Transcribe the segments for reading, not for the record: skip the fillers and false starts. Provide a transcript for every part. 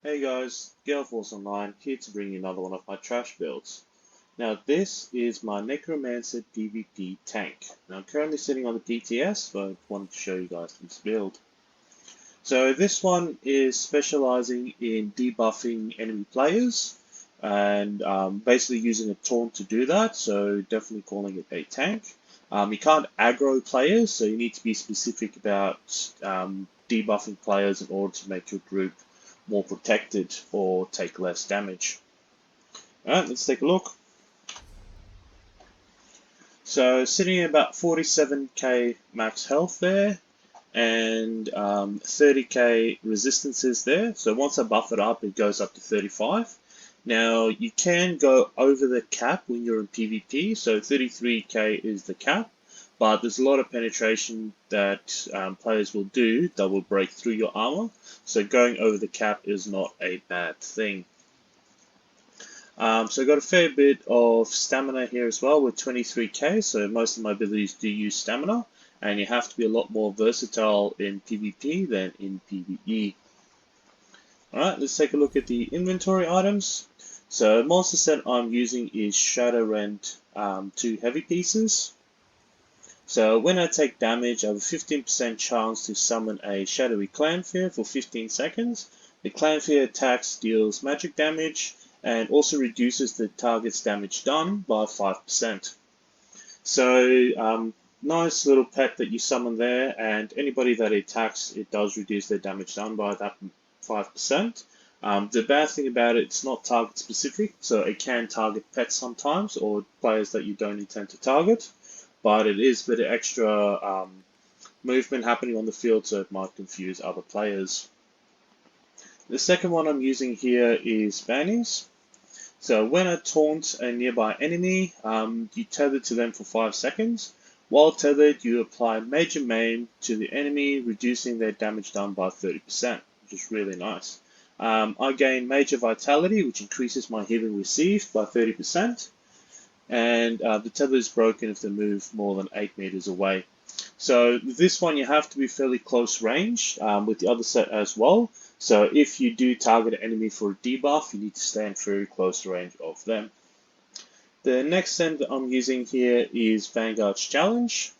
Hey guys, Galeforce Online here to bring you another one of my trash builds. Now this is my Necromancer PvP tank. Now I'm currently sitting on the PTS, but I wanted to show you guys this build. So this one is specializing in debuffing enemy players and basically using a taunt to do that, so definitely calling it a tank. You can't aggro players, so you need to be specific about debuffing players in order to make your group more protected or take less damage. Alright, let's take a look. So sitting at about 47k max health there, and 30k resistances there. So once I buff it up, it goes up to 35. Now you can go over the cap when you're in PvP, so 33k is the cap, but there's a lot of penetration that players will do that will break through your armor, so going over the cap is not a bad thing. So I've got a fair bit of stamina here as well with 23k, so most of my abilities do use stamina, and you have to be a lot more versatile in PvP than in PvE. Alright, let's take a look at the inventory items. So monster set I'm using is Shadowrend 2 heavy pieces. So when I take damage, I have a 15% chance to summon a Shadowy Clanfear for 15 seconds. The Clanfear attacks deals magic damage and also reduces the target's damage done by 5%. So nice little pet that you summon there, and anybody that it attacks, it does reduce their damage done by that 5%. The bad thing about it, it's not target specific, so it can target pets sometimes or players that you don't intend to target, but it is a bit of extra movement happening on the field, so it might confuse other players. The second one I'm using here is Bannies. So when I taunt a nearby enemy, you tether to them for 5 seconds. While tethered, you apply Major Maim to the enemy, reducing their damage done by 30%, which is really nice. I gain Major Vitality, which increases my healing received by 30%, and the tether is broken if they move more than 8 meters away. So with this one, you have to be fairly close range with the other set as well. So if you do target an enemy for a debuff, you need to stand very close to range of them. The next set that I'm using here is Vanguard's Challenge.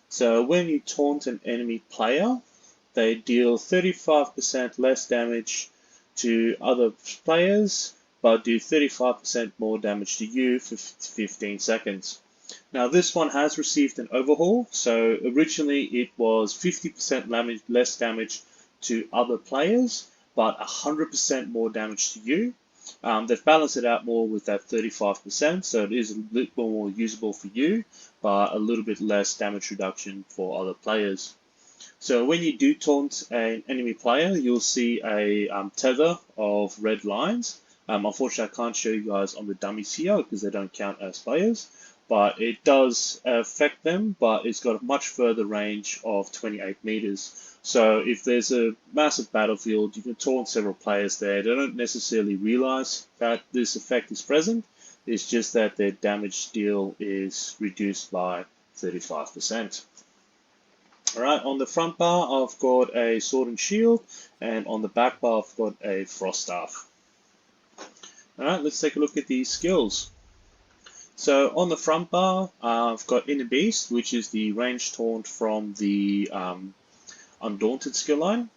So when you taunt an enemy player, they deal 35% less damage to other players, but do 35% more damage to you for 15 seconds. Now this one has received an overhaul, so originally it was 50% less damage to other players, but 100% more damage to you. They've balanced it out more with that 35%, so it is a little more usable for you, but a little bit less damage reduction for other players. So when you do taunt an enemy player, you'll see a tether of red lines. Unfortunately, I can't show you guys on the dummies here because they don't count as players, but it does affect them, but it's got a much further range of 28 meters. So if there's a massive battlefield, you can taunt several players there. They don't necessarily realize that this effect is present. It's just that their damage deal is reduced by 35%. Alright, on the front bar I've got a sword and shield, and on the back bar I've got a frost staff. Alright, let's take a look at these skills. So on the front bar I've got Inner Beast, which is the ranged taunt from the Undaunted skill line.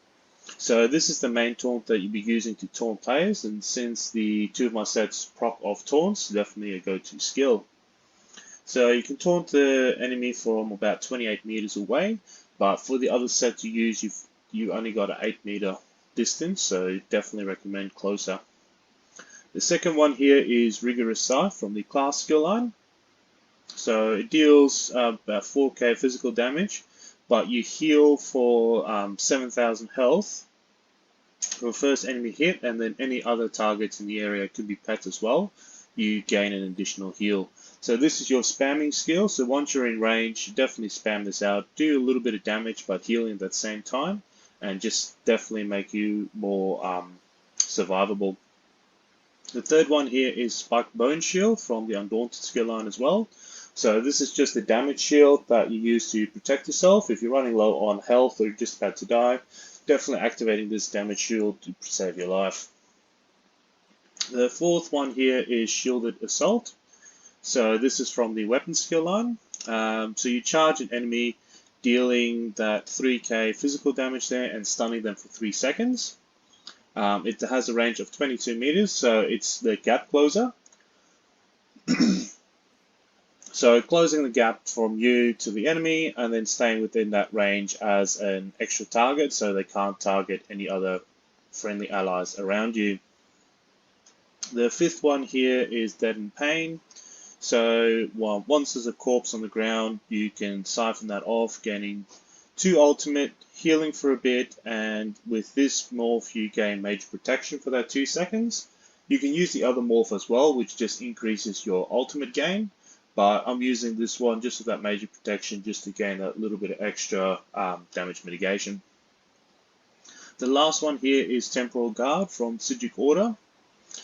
So this is the main taunt that you'll be using to taunt players, and since the two of my sets proc off taunts, definitely a go-to skill. So you can taunt the enemy from about 28 meters away, but for the other set you use, you only got an 8 meter distance, so definitely recommend closer. The second one here is Rigorous Scythe from the class skill line. So it deals about 4k physical damage, but you heal for 7,000 health for first enemy hit, and then any other targets in the area, could be pets as well, you gain an additional heal. So this is your spamming skill, so once you're in range, definitely spam this out, do a little bit of damage but healing at the same time, and just definitely make you more survivable. The third one here is Spiked Bone Shield from the Undaunted skill line as well. So this is just a damage shield that you use to protect yourself if you're running low on health or you're just about to die. definitely activating this damage shield to save your life. The fourth one here is Shielded Assault. So this is from the weapon skill line. So you charge an enemy, dealing that 3k physical damage there and stunning them for 3 seconds. It has a range of 22 meters, so it's the gap closer. So closing the gap from you to the enemy and then staying within that range as an extra target so they can't target any other friendly allies around you. The fifth one here is Deaden Pain. So once there's a corpse on the ground, you can siphon that off, gaining 2 ultimate, healing for a bit, and with this morph you gain major protection for that 2 seconds. You can use the other morph as well, which just increases your ultimate gain, but I'm using this one just with that major protection just to gain a little bit of extra damage mitigation. The last one here is Temporal Guard from Sigil Order.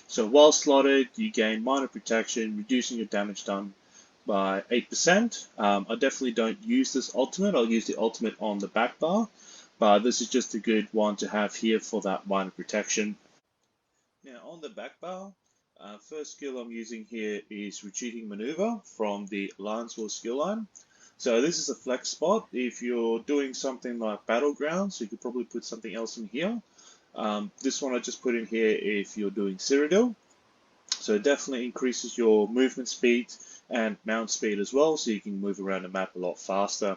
So while slotted, you gain minor protection, reducing your damage done by 8%. I definitely don't use this ultimate. I'll use the ultimate on the back bar, but this is just a good one to have here for that minor protection. Now on the back bar, first skill I'm using here is Retreating Maneuver from the Alliance War skill line. So this is a flex spot. If you're doing something like Battlegrounds, you could probably put something else in here. This one I just put in here if you're doing Cyrodiil. So it definitely increases your movement speed and mount speed as well, so you can move around the map a lot faster.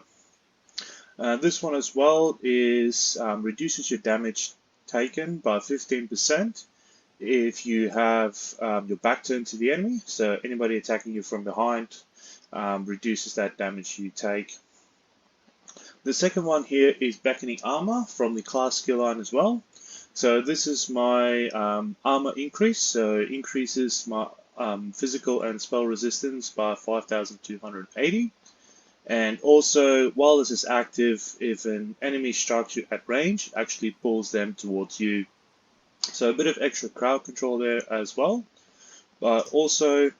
This one as well is reduces your damage taken by 15% if you have your back turned to the enemy. So anybody attacking you from behind reduces that damage you take. The second one here is Beckoning Armor from the class skill line as well. So this is my armor increase, so it increases my physical and spell resistance by 5,280. And also, while this is active, if an enemy strikes you at range, it actually pulls them towards you. So a bit of extra crowd control there as well. But also,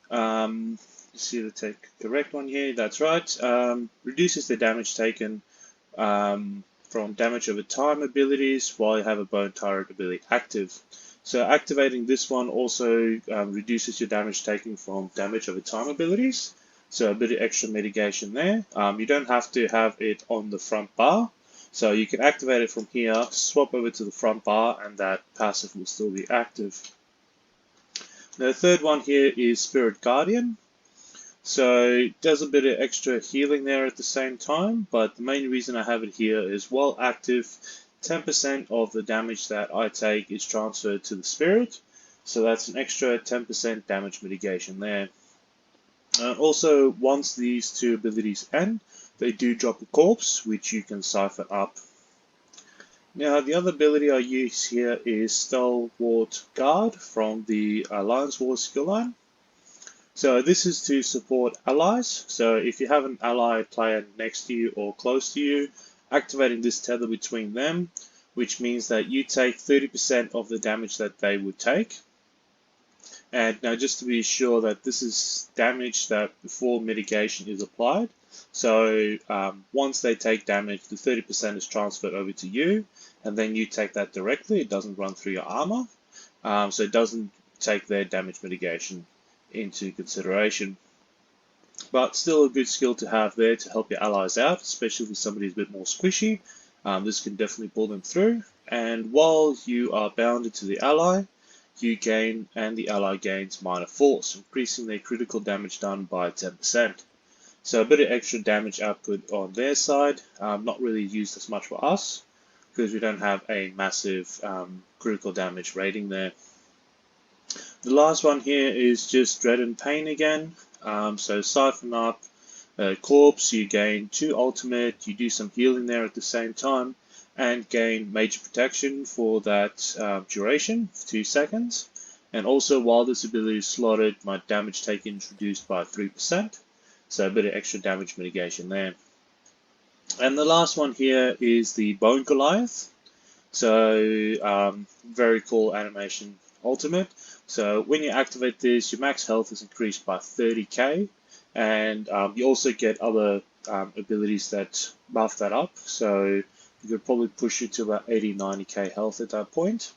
let's see the correct one here, that's right, reduces the damage taken from damage over time abilities while you have a Bone Tyrant ability active. So activating this one also reduces your damage taken from damage over time abilities. So a bit of extra mitigation there. You don't have to have it on the front bar. So you can activate it from here, swap over to the front bar, and that passive will still be active. The third one here is Spirit Guardian. So it does a bit of extra healing there at the same time, but the main reason I have it here is while active, 10% of the damage that I take is transferred to the spirit, so that's an extra 10% damage mitigation there. Also, once these two abilities end, they do drop a corpse, which you can siphon up. Now, the other ability I use here is Stalwart Guard from the Alliance War skill line. So this is to support allies. So if you have an ally player next to you or close to you, activating this tether between them, which means that you take 30% of the damage that they would take. And now just to be sure that this is damage that before mitigation is applied. So once they take damage, the 30% is transferred over to you, and then you take that directly. It doesn't run through your armor, so it doesn't take their damage mitigation into consideration. But still a good skill to have there to help your allies out, especially if somebody is a bit more squishy. This can definitely pull them through. And while you are bounded to the ally, you gain and the ally gains minor force, increasing their critical damage done by 10%. So a bit of extra damage output on their side, not really used as much for us because we don't have a massive critical damage rating there. The last one here is just Dread and Pain again. So siphon up corpse, you gain 2 ultimate, you do some healing there at the same time, and gain major protection for that duration, 2 seconds. And also while this ability is slotted, my damage taken is reduced by 3%. So a bit of extra damage mitigation there. And the last one here is the Bone Goliath. So very cool animation ultimate. So when you activate this, your max health is increased by 30k, and you also get other abilities that buff that up. So You could probably push it to about 80-90k health at that point.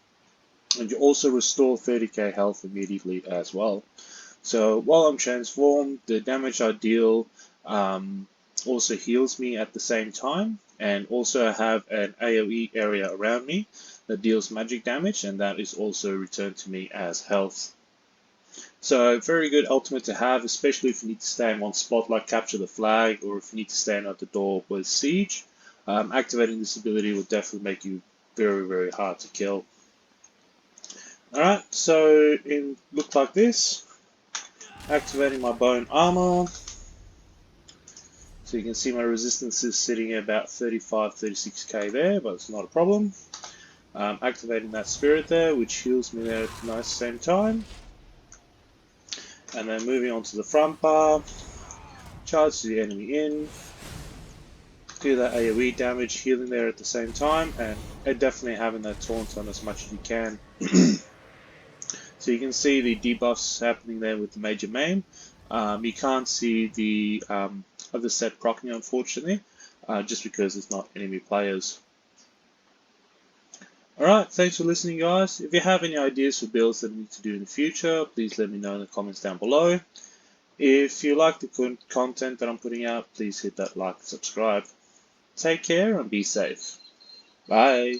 And you also restore 30k health immediately as well. So while I'm transformed, the damage I deal also heals me at the same time, and also I have an AoE area around me that deals magic damage, and that is also returned to me as health. So very good ultimate to have, especially if you need to stay in one spot like capture the flag, or if you need to stand at the door with siege. Activating this ability will definitely make you very hard to kill. Alright, so it looked like this. Activating my bone armor. So you can see my resistance is sitting at about 35-36k there, but it's not a problem. Activating that spirit there, which heals me there at the nice same time. And then moving on to the front bar. Charge the enemy in. Do that AoE damage, healing there at the same time, and definitely having that taunt on as much as you can. So you can see the debuffs happening there with the major main. You can't see the other set proccing, unfortunately, just because it's not enemy players. Alright, thanks for listening, guys. If you have any ideas for builds that I need to do in the future, please let me know in the comments down below. If you like the content that I'm putting out, please hit that like and subscribe. Take care and be safe. Bye.